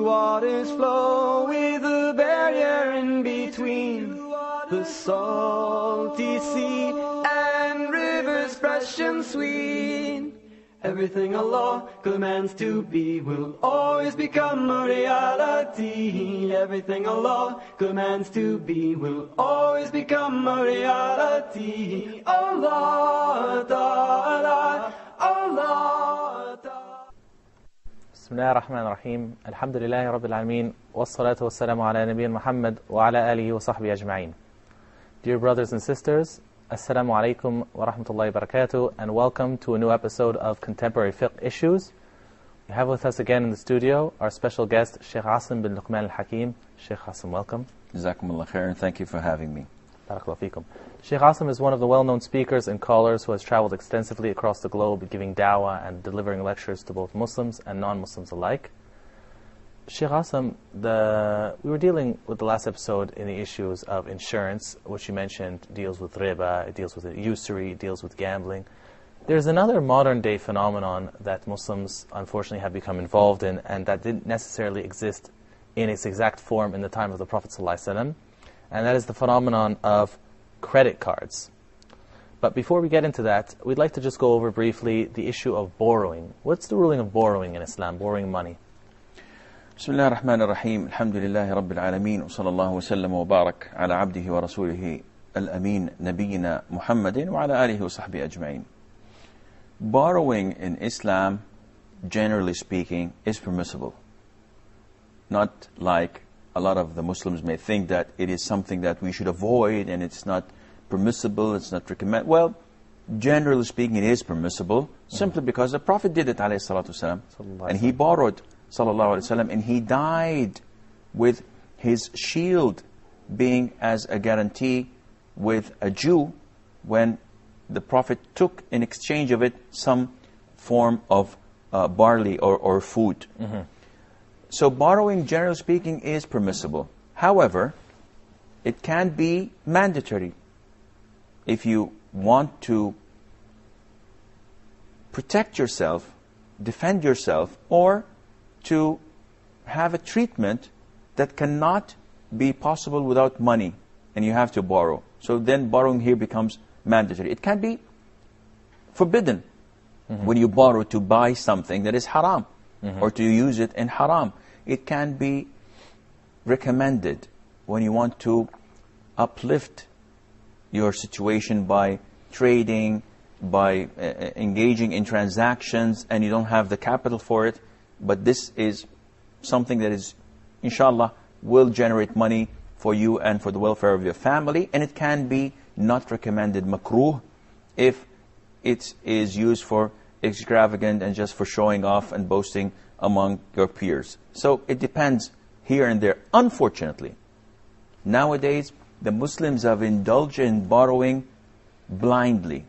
waters flow with a barrier in between. The salty sea and rivers fresh and sweet. Everything Allah commands to be will always become a reality. Everything Allah commands to be will always become a reality. Allah Ta'ala, Allah Ta'ala. Bismillah ar-Rahman ar-Rahim. Alhamdulillahi Rabbil Alameen. Wassalatu wassalamu ala Nabiyyina Muhammad wa ala alihi wa sahbihi ajma'in. Dear brothers and sisters, Assalamu alaikum wa rahmatullahi wa barakatuh, and welcome to a new episode of Contemporary Fiqh Issues. We have with us again in the studio our special guest, Shaykh Assim bin Luqman al-Hakim. Shaykh Assim, welcome. Jazakumullah khair, and thank you for having me. Barakallahu feekum. Shaykh Assim is one of the well-known speakers and callers who has traveled extensively across the globe, giving da'wah and delivering lectures to both Muslims and non-Muslims alike. Shaykh Assim, we were dealing with the last episode in the issues of insurance, which you mentioned deals with riba, it deals with usury, it deals with gambling. There's another modern-day phenomenon that Muslims unfortunately have become involved in, and that didn't necessarily exist in its exact form in the time of the Prophet ﷺ, and that is the phenomenon of credit cards. But before we get into that, we'd like to just go over briefly the issue of borrowing. What's the ruling of borrowing in Islam, borrowing money? Bismillah ar-Rahman ar-Rahim. Alhamdulillahi Rabbil Alameen. Wa sallallahu wa sallam wa barak ala abdihi wa rasulihi al-Amin Nabiyyina Muhammadin wa ala alihi wa sahbihi ajma'in. Borrowing in Islam, generally speaking, is permissible. Not like a lot of the Muslims may think that it is something that we should avoid and it's not permissible, it's not recommended. Well, generally speaking, it is permissible, simply because the Prophet did it, alayhi salatu wasalam, and he borrowed, sallallahu alayhi wasallam, and he died with his shield being as a guarantee with a Jew when the Prophet took in exchange of it some form of barley or food. So borrowing, generally speaking, is permissible. However, it can be mandatory. If you want to protect yourself, defend yourself, or to have a treatment that cannot be possible without money, and you have to borrow. So then borrowing here becomes mandatory. It can be forbidden when you borrow to buy something that is haram, or to use it in haram. It can be recommended when you want to uplift your situation by trading, by engaging in transactions, and you don't have the capital for it. But this is something that is, inshallah, will generate money for you and for the welfare of your family. And it can be not recommended makruh if it is used for extravagant and just for showing off and boasting among your peers. So it depends here and there. Unfortunately, nowadays the Muslims have indulged in borrowing blindly,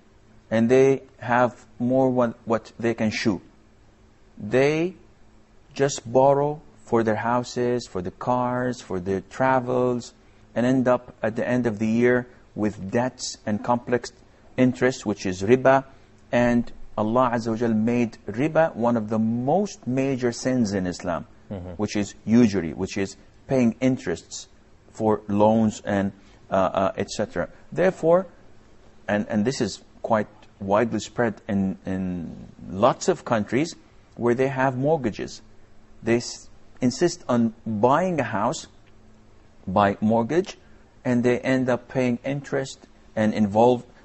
and they have more what they can chew. They just borrow for their houses, for the cars, for their travels, and end up at the end of the year with debts and complex interest, which is riba. And Allah Azza wa Jal made riba one of the most major sins in Islam, which is usury, which is paying interests for loans and etc. Therefore, and this is quite widely spread in lots of countries where they have mortgages. They insist on buying a house by mortgage, and they end up paying interest and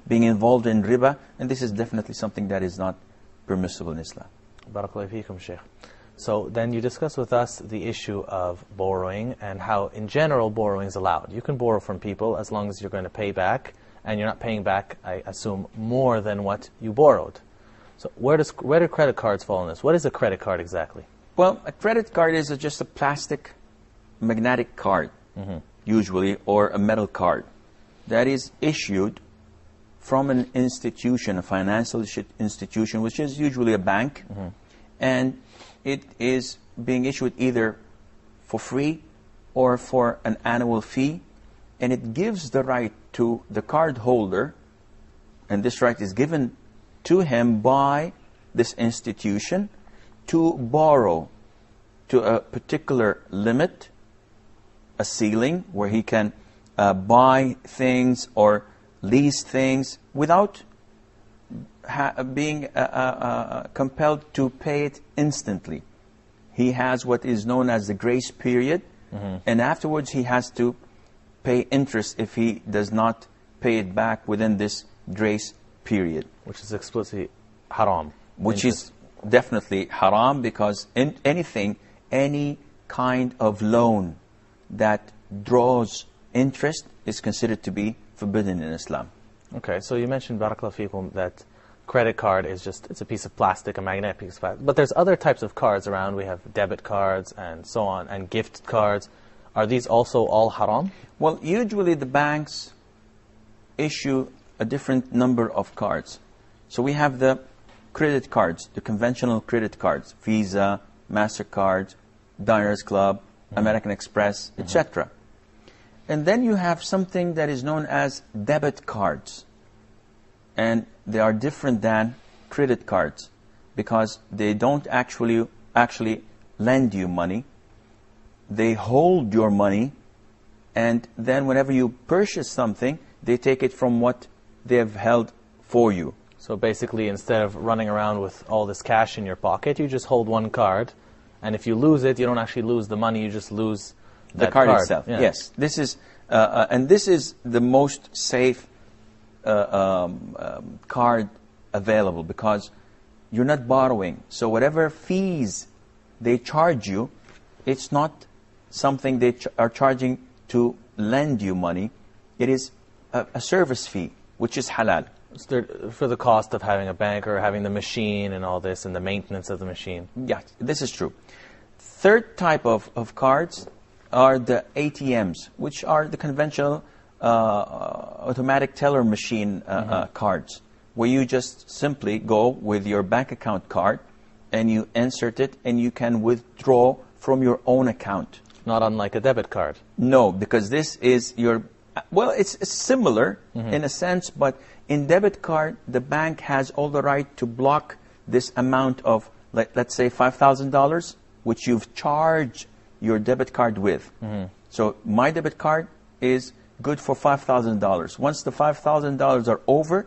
being involved in riba, and this is definitely something that is not permissible in Islam. Barakallahu feekum, Shaykh. So then you discuss with us the issue of borrowing and how in general borrowing is allowed. You can borrow from people as long as you're going to pay back, and you're not paying back, I assume, more than what you borrowed. So where do credit cards fall in this? What is a credit card exactly? Well, a credit card is just a plastic magnetic card, usually, or a metal card that is issued from an institution, a financial institution, which is usually a bank, and it is being issued either for free or for an annual fee, and it gives the right to the card holder, and this right is given to him by this institution, to borrow to a particular limit, a ceiling, where he can buy things or lease things without being compelled to pay it instantly. He has what is known as the grace period, and afterwards he has to pay interest if he does not pay it back within this grace period. Which is explicitly haram. Which is definitely haram, because any kind of loan that draws interest is considered to be forbidden in Islam. Okay, so you mentioned, barakallahu feekum, that credit card is just, it's a piece of plastic, a magnetic piece of plastic. But there's other types of cards around. We have debit cards and so on, and gift cards. Are these also all haram? Well, usually the banks issue a different number of cards. So we have the credit cards, the conventional credit cards, Visa, MasterCard, Diners Club, American Express, etc. And then you have something that is known as debit cards. And they are different than credit cards, because they don't actually lend you money. They hold your money, and then whenever you purchase something, they take it from what they have held for you. So basically, instead of running around with all this cash in your pocket, you just hold one card, and if you lose it, you don't actually lose the money, you just lose the card itself. Yeah. Yes, this is and this is the most safe card available, because you're not borrowing. So whatever fees they charge you, it's not something they are charging to lend you money. It is a service fee, which is halal. For the cost of having a bank or having the machine and all this, and the maintenance of the machine. Yeah, this is true. Third type of cards are the ATMs, which are the conventional automatic teller machine cards, where you just simply go with your bank account card and you insert it, and you can withdraw from your own account. Not unlike a debit card. No, because this is your... Well, it's similar in a sense, but in debit card, the bank has all the right to block this amount of, let's say, $5,000, which you've charged your debit card with. So my debit card is good for $5,000. Once the $5,000 are over,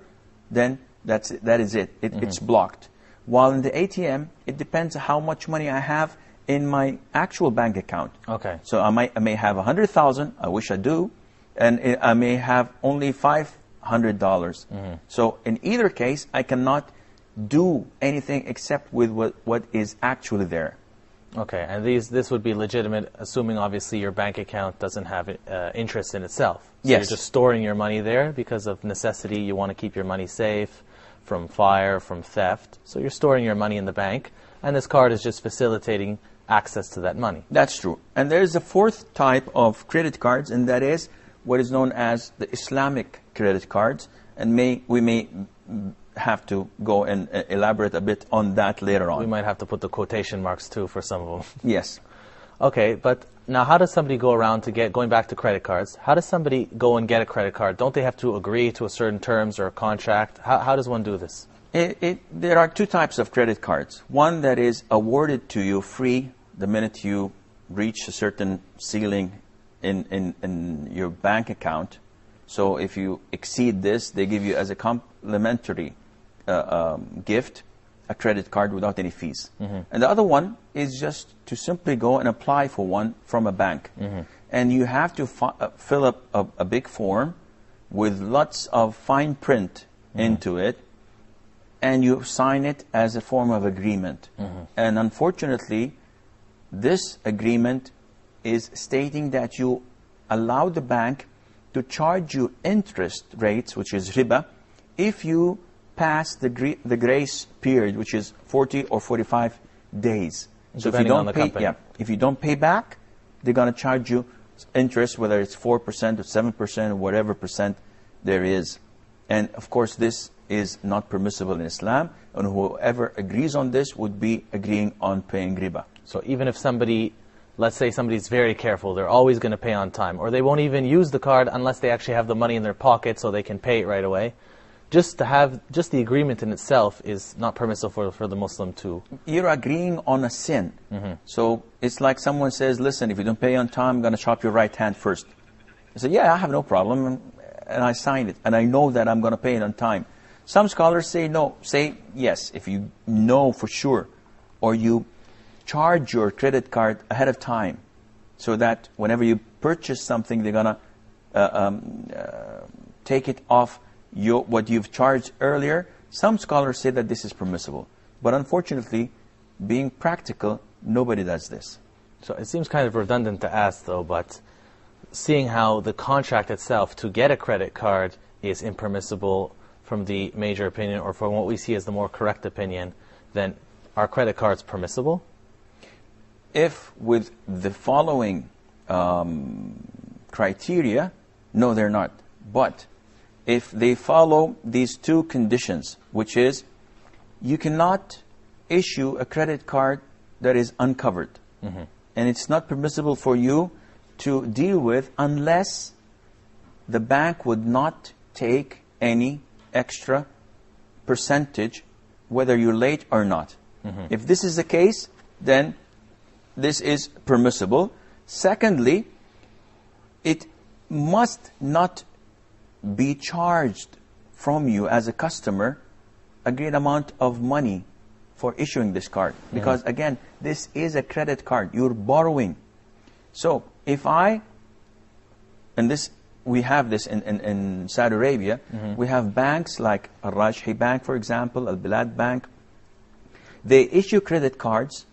then that is it. It's blocked. While in the ATM, it depends how much money I have in my actual bank account. Okay. So I may have 100,000. I wish I do. And I may have only $500. So in either case, I cannot do anything except with what is actually there. Okay, and this would be legitimate, assuming obviously your bank account doesn't have interest in itself. So yes. You're just storing your money there because of necessity. You want to keep your money safe from fire, from theft. So you're storing your money in the bank, and this card is just facilitating access to that money. That's true. And there is a fourth type of credit cards, and that is what is known as the Islamic credit cards. And we may have to go and elaborate a bit on that later on. We might have to put the quotation marks too for some of them. Yes. Okay, but now how does somebody go around to going back to credit cards, how does somebody go and get a credit card? Don't they have to agree to a certain terms or a contract? How does one do this? There are two types of credit cards. One that is awarded to you free the minute you reach a certain ceiling in your bank account. So if you exceed this, they give you as a complimentary gift a credit card without any fees. And the other one is just to simply go and apply for one from a bank. And you have to fill up a big form with lots of fine print into it, and you sign it as a form of agreement. And unfortunately, this agreement is stating that you allow the bank to charge you interest rates, which is riba, if you pass the grace period, which is 40 or 45 days. So if you don't pay, if you don't pay back, they're going to charge you interest, whether it's 4% or 7% or whatever percent there is. And of course, this is not permissible in Islam, and whoever agrees on this would be agreeing on paying riba. So even if somebody, let's say somebody's very careful, they're always going to pay on time, or they won't even use the card unless they actually have the money in their pocket so they can pay it right away. just the agreement in itself is not permissible for the Muslim to... You're agreeing on a sin. So it's like someone says, listen, if you don't pay on time, I'm going to chop your right hand first. I say, yeah, I have no problem, and I sign it, and I know that I'm going to pay it on time. Some scholars say no, say yes, if you know for sure, or you charge your credit card ahead of time, so that whenever you purchase something, they're going to take it off what you've charged earlier. Some scholars say that this is permissible. But unfortunately, being practical, nobody does this. So it seems kind of redundant to ask, though, but seeing how the contract itself to get a credit card is impermissible from the major opinion, or from what we see as the more correct opinion, then are credit cards permissible? If with the following criteria, no, they're not. But if they follow these two conditions, which is you cannot issue a credit card that is uncovered. And it's not permissible for you to deal with unless the bank would not take any extra percentage, whether you're late or not. If this is the case, then this is permissible. Secondly, it must not be charged from you as a customer a great amount of money for issuing this card. Because again, this is a credit card. You're borrowing. So if we have this in Saudi Arabia, we have banks like Al-Rajhi Bank, for example, Al-Bilad Bank. They issue credit cards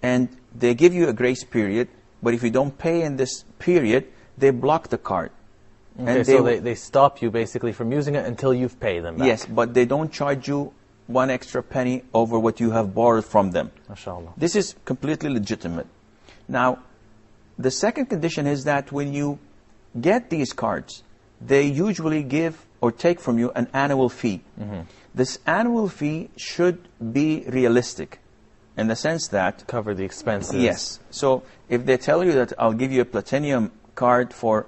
and they give you a grace period, but if you don't pay in this period, they block the card. Okay, and so they stop you basically from using it until you've paid them back. Yes, but they don't charge you one extra penny over what you have borrowed from them. MashaAllah. This is completely legitimate. Now, the second condition is that when you get these cards, they usually give or take from you an annual fee. This annual fee should be realistic in the sense that... Cover the expenses. Yes. So if they tell you that I'll give you a platinum card for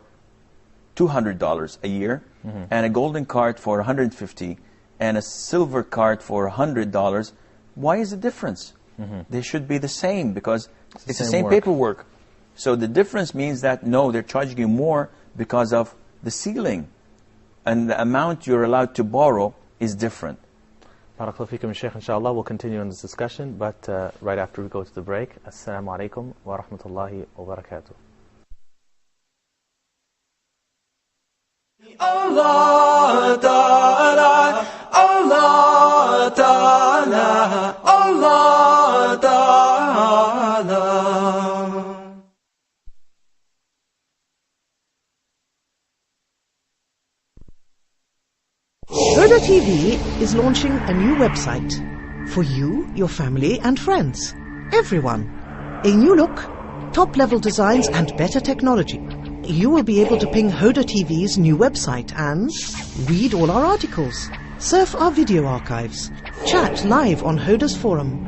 $200 a year, and a golden card for $150, and a silver card for $100, why is the difference? They should be the same, because it's the same paperwork. So the difference means that, no, they're charging you more because of the ceiling, and the amount you're allowed to borrow is different. Barakallahu feekum, Shaykh. Inshallah, we'll continue on this discussion, but right after we go to the break. Assalamu alaikum wa rahmatullahi wa barakatuh. Allah Ta'ala, Allah Ta'ala, Allah Ta'ala. Huda TV is launching a new website for you, your family and friends. Everyone. A new look, top-level designs and better technology. You will be able to ping Huda TV's new website and read all our articles, surf our video archives, chat live on Huda's forum,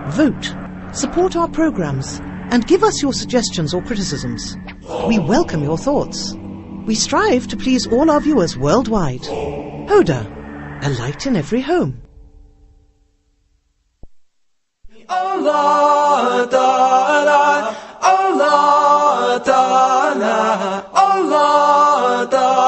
vote, support our programs, and give us your suggestions or criticisms. We welcome your thoughts. We strive to please all our viewers worldwide. Huda, a light in every home. Allah Ta'ala, Allah Ta'ala, Allah Ta'ala.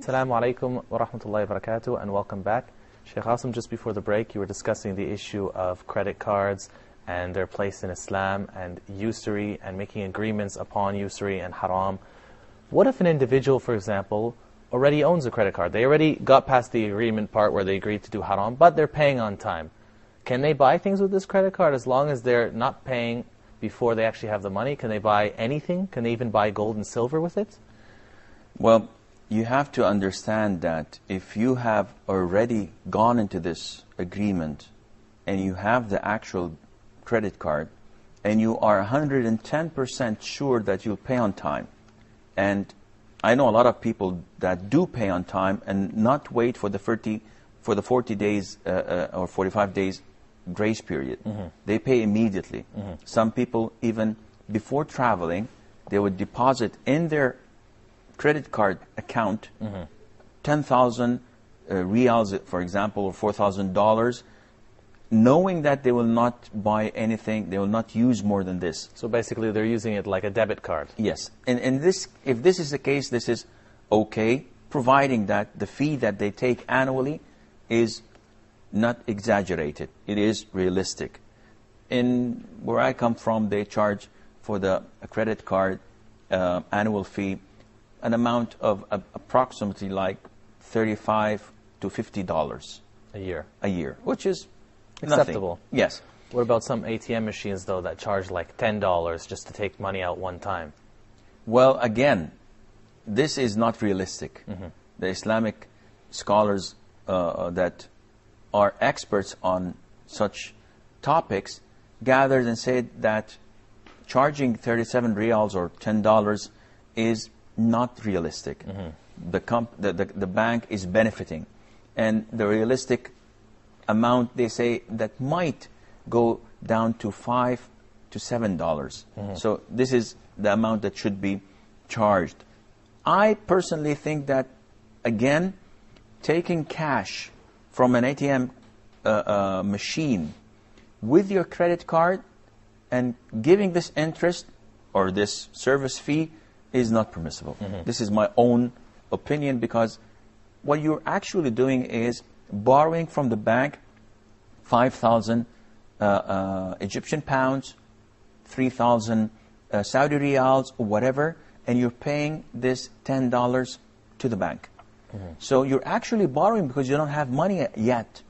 Assalamu alaikum wa rahmatullahi wa barakatuh, and welcome back. Shaykh Asim, just before the break, you were discussing the issue of credit cards and their place in Islam, and usury, and making agreements upon usury and haram. What if an individual, for example, already owns a credit card? They already got past the agreement part where they agreed to do haram, but they're paying on time. Can they buy things with this credit card as long as they're not paying before they actually have the money? Can they buy anything? Can they even buy gold and silver with it? Well, you have to understand that if you have already gone into this agreement and you have the actual credit card and you are 110% sure that you'll pay on time, and I know a lot of people that do pay on time and not wait for the 40 days or 45 days grace period. They pay immediately. Some people, even before traveling, they would deposit in their credit card account 10,000 riyals, for example, or $4,000, knowing that they will not buy anything, they will not use more than this. So basically they're using it like a debit card. Yes. And this, if this is the case, this is okay, providing that the fee that they take annually is not exaggerated. It is realistic. In where I come from, they charge for the credit card annual fee an amount of approximately like $35 to $50 A year. a year, which is Acceptable. nothing. Yes. What about some ATM machines, though, that charge like $10 just to take money out one time? Well, again, this is not realistic. The Islamic scholars that are experts on such topics gathered and said that charging 37 riyals or $10 is not realistic. The bank is benefiting. And the realistic amount, they say, that might go down to $5 to $7. So this is the amount that should be charged. I personally think that, again, taking cash from an ATM machine with your credit card and giving this interest or this service fee is not permissible. This is my own opinion, because what you're actually doing is borrowing from the bank 5,000 Egyptian pounds, 3,000 Saudi riyals, or whatever, and you're paying this $10 to the bank. So you're actually borrowing because you don't have money yet.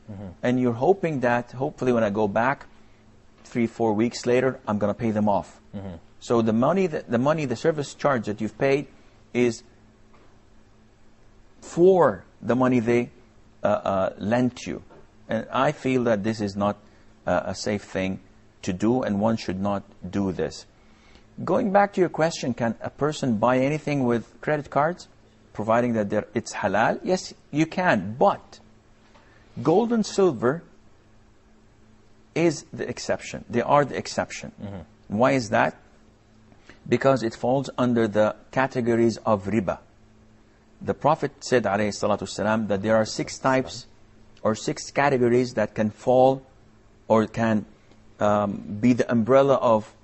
And you're hoping that, hopefully when I go back 3-4 weeks later, I'm going to pay them off. So the money, the service charge that you've paid is for the money they lent you. And I feel that this is not a safe thing to do, and one should not do this. Going back to your question, can a person buy anything with credit cards, providing that it's halal? Yes, you can, but gold and silver is the exception. They are the exception. Why is that? Because it falls under the categories of riba. The Prophet said, alayhi salatu wasalam, that there are 6 types or 6 categories that can fall or can be the umbrella of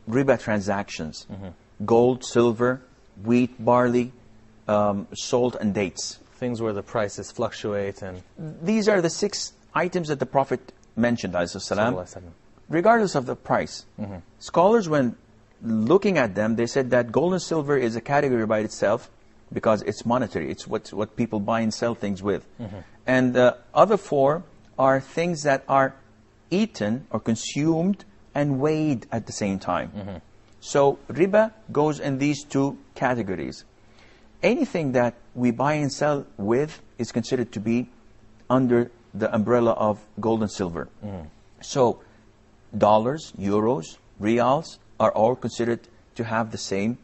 riba transactions. Gold, silver, wheat, barley, salt, and dates. Things where the prices fluctuate. And these are the 6 items that the Prophet mentioned, alayhi salam, regardless of the price. Scholars, when looking at them, they said that gold and silver is a category by itself because it's monetary. It's what people buy and sell things with. And the other 4 are things that are eaten or consumed and weighed at the same time. So riba goes in these 2 categories. Anything that we buy and sell with is considered to be under the umbrella of gold and silver. So dollars, euros, riyals are all considered to have the same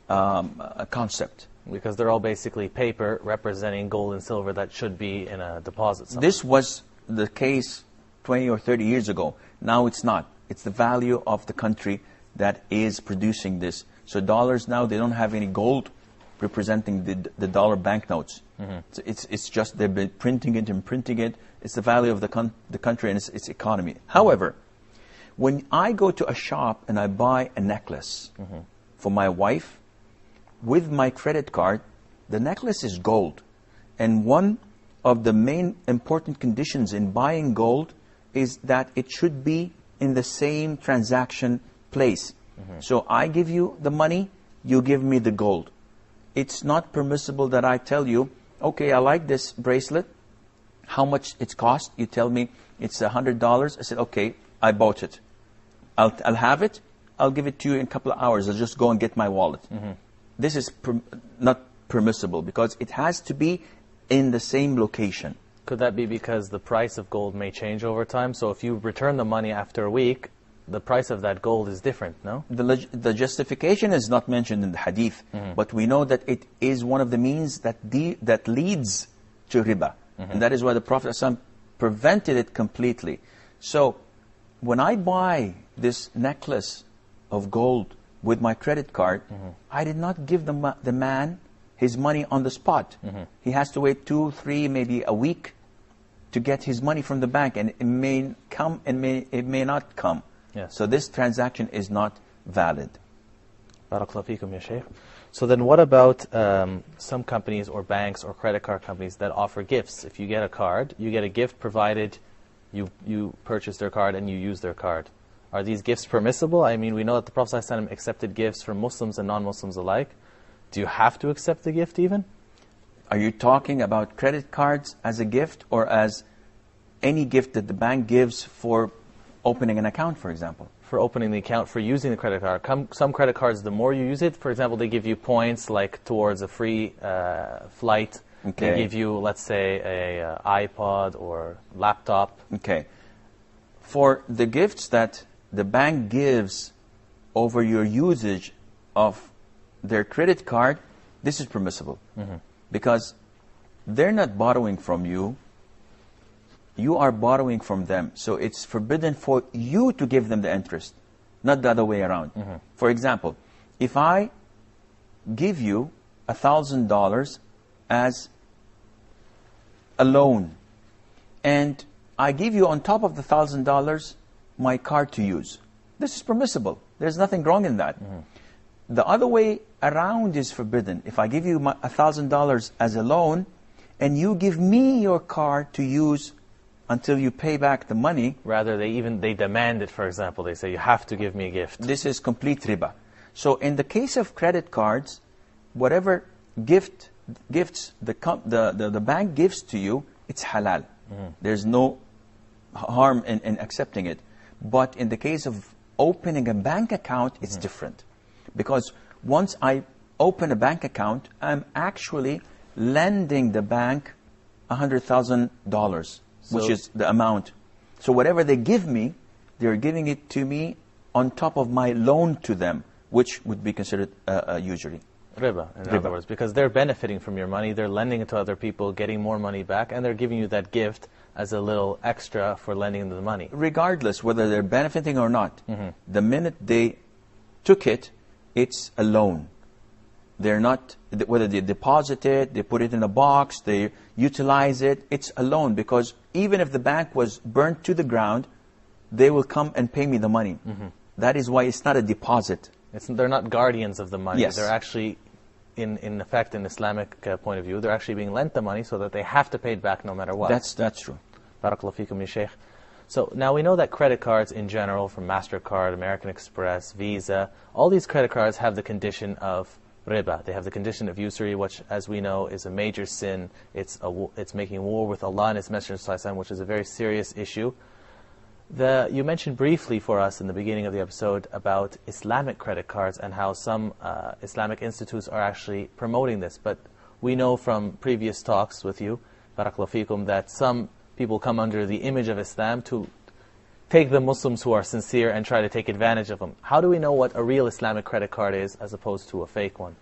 concept. because they're all basically paper representing gold and silver that should be in a deposit somewhere. This was the case 20 or 30 years ago. Now it's not. It's the value of the country that is producing this. So dollars now, they don't have any gold representing the dollar banknotes. So it's just they've been printing it and printing it. It's the value of the country and its economy. However, when I go to a shop and I buy a necklace for my wife, with my credit card, the necklace is gold. And one of the main important conditions in buying gold is that it should be in the same transaction place. So I give you the money, you give me the gold. It's not permissible that I tell you, okay, I like this bracelet, how much it cost? You tell me it's $100. I said, okay, I bought it. I'll have it. I'll give it to you in a couple of hours. I'll just go and get my wallet. This is not permissible because it has to be in the same location. Could that be because the price of gold may change over time? So if you return the money after a week, the price of that gold is different, no? The justification is not mentioned in the hadith, but we know that it is one of the means that leads to riba. And that is why the Prophet ﷺ prevented it completely. So when I buy this necklace of gold with my credit card, I did not give the man his money on the spot. He has to wait 2, 3, maybe a week to get his money from the bank, and it may come and it may not come. Yes. So this transaction is not valid. Barakallahu feekum, ya shaykh. So then what about some companies or banks or credit card companies that offer gifts? If you get a card, you get a gift provided you purchase their card and you use their card. Are these gifts permissible? I mean, we know that the Prophet ﷺ accepted gifts from Muslims and non-Muslims alike. Do you have to accept the gift even? Are you talking about credit cards as a gift, or as any gift that the bank gives for opening an account, for example? For opening the account, for using the credit card. Some credit cards, the more you use it, for example, they give you points like towards a free flight. Okay. They give you, let's say, a iPod or laptop. Okay. For the gifts that the bank gives over your usage of their credit card, this is permissible. Because they're not borrowing from you. You are borrowing from them. So it's forbidden for you to give them the interest, not the other way around. For example, if I give you $1,000 as a loan, and I give you on top of the $1,000 my card to use, this is permissible. There's nothing wrong in that. The other way around is forbidden. If I give you $1,000 as a loan, and you give me your card to use until you pay back the money. Rather, they demand it, for example. They say, you have to give me a gift. This is complete riba. So in the case of credit cards, whatever gifts the bank gives to you, it's halal. There's no harm in accepting it. But in the case of opening a bank account, it's different. Because once I open a bank account, I'm actually lending the bank $100,000, which is the amount. So whatever they give me, they're giving it to me on top of my loan to them, which would be considered usury. Riba, in other words, because they're benefiting from your money, they're lending it to other people, getting more money back, and they're giving you that gift as a little extra for lending them the money. Regardless whether they're benefiting or not, the minute they took it, it's a loan. They're not, whether they deposit it, they put it in a box, they utilize it, it's a loan. Because even if the bank was burnt to the ground, they will come and pay me the money. That is why it's not a deposit. They're not guardians of the money. Yes. They're actually, in effect, in Islamic point of view, they're actually being lent the money so that they have to pay it back no matter what. That's true. Barakallahu feekum, ya shaykh. So now we know that credit cards in general, from MasterCard, American Express, Visa, all these credit cards have the condition of riba. They have the condition of usury, which, as we know, is a major sin. It's making war with Allah and His Messenger sallallahu alaihi wasallam, which is a very serious issue. You mentioned briefly for us in the beginning of the episode about Islamic credit cards and how some Islamic institutes are actually promoting this. But we know from previous talks with you, barakallahu feekum, that some people come under the image of Islam to take the Muslims who are sincere and try to take advantage of them. How do we know what a real Islamic credit card is as opposed to a fake one?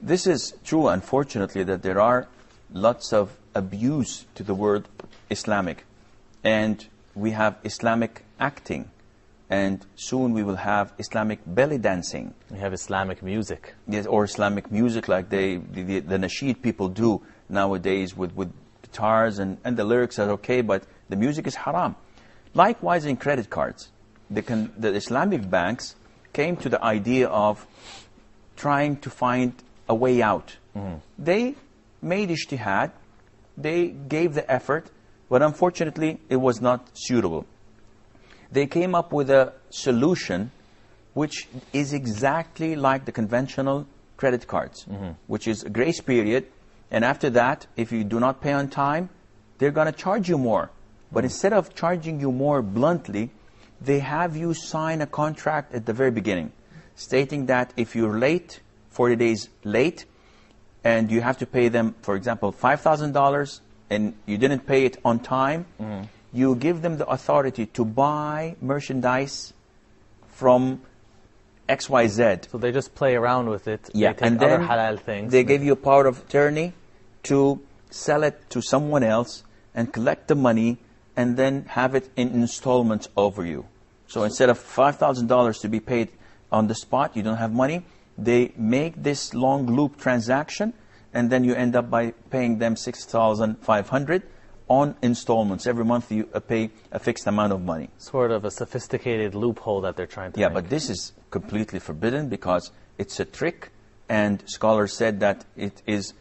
This is true, unfortunately, that there are lots of abuse to the word Islamic. And we have Islamic acting. And soon we will have Islamic belly dancing. We have Islamic music. Yes, or Islamic music like the nasheed people do nowadays with guitars, and the lyrics are okay, but the music is haram. Likewise in credit cards. The Islamic banks came to the idea of trying to find a way out. They made ijtihad, they gave the effort, but unfortunately it was not suitable. They came up with a solution which is exactly like the conventional credit cards, which is a grace period, and after that, if you do not pay on time, they're going to charge you more. But instead of charging you more bluntly, they have you sign a contract at the very beginning, stating that if you're late, 40 days late, and you have to pay them, for example, $5,000, and you didn't pay it on time, you give them the authority to buy merchandise from XYZ. So they just play around with it. Yeah, they take and then other halal things. They give you a power of attorney to sell it to someone else and collect the money and then have it in installments over you. So instead of $5,000 to be paid on the spot, you don't have money, they make this long loop transaction, and then you end up by paying them 6,500 on installments. Every month you pay a fixed amount of money. Sort of a sophisticated loophole that they're trying to make. But this is completely forbidden because it's a trick, and scholars said that it is,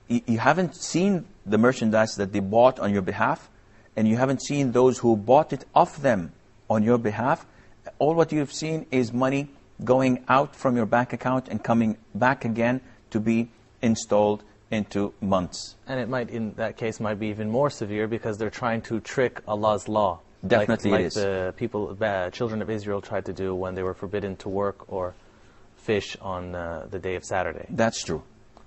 you haven't seen the merchandise that they bought on your behalf, and you haven't seen those who bought it off them on your behalf. All what you've seen is money going out from your bank account and coming back again to be installed into months. And it might, in that case, might be even more severe because they're trying to trick Allah's law. Definitely like it is. The people, children of Israel tried to do when they were forbidden to work or fish on the day of Saturday. That's true.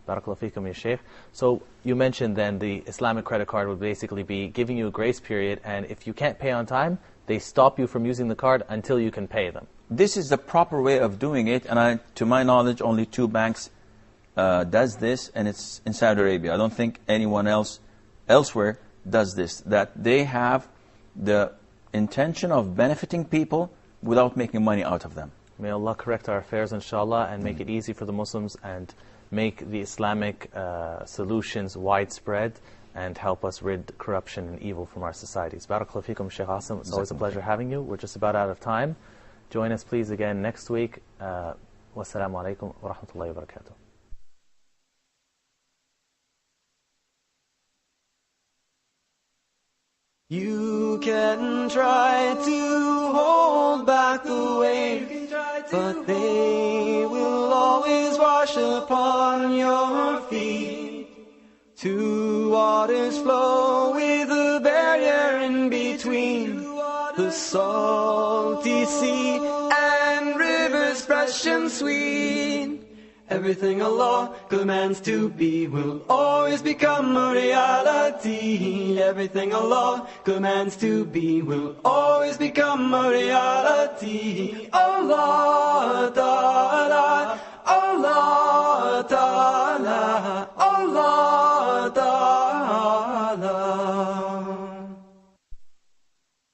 Barakallahu feekum, ya Shaykh. So you mentioned then the Islamic credit card would basically be giving you a grace period, and if you can't pay on time, they stop you from using the card until you can pay them. This is the proper way of doing it, and to my knowledge, only 2 banks does this, and it's in Saudi Arabia. I don't think anyone else elsewhere does this, that they have the intention of benefiting people without making money out of them. May Allah correct our affairs, inshallah, and make it easy for the Muslims and make the Islamic solutions widespread and help us rid corruption and evil from our societies. Barakallahu feekum, Shaykh Asim. It's always a pleasure having you. We're just about out of time. Join us please again next week. Wassalamu alaikum wa rahmatullahi wa barakatuh. You can try to hold back the waves, but they will always wash upon your feet. 2 waters flow with a barrier in between, the salty sea and rivers fresh and sweet. Everything Allah commands to be will always become a reality. Everything Allah commands to be will always become a reality. Allah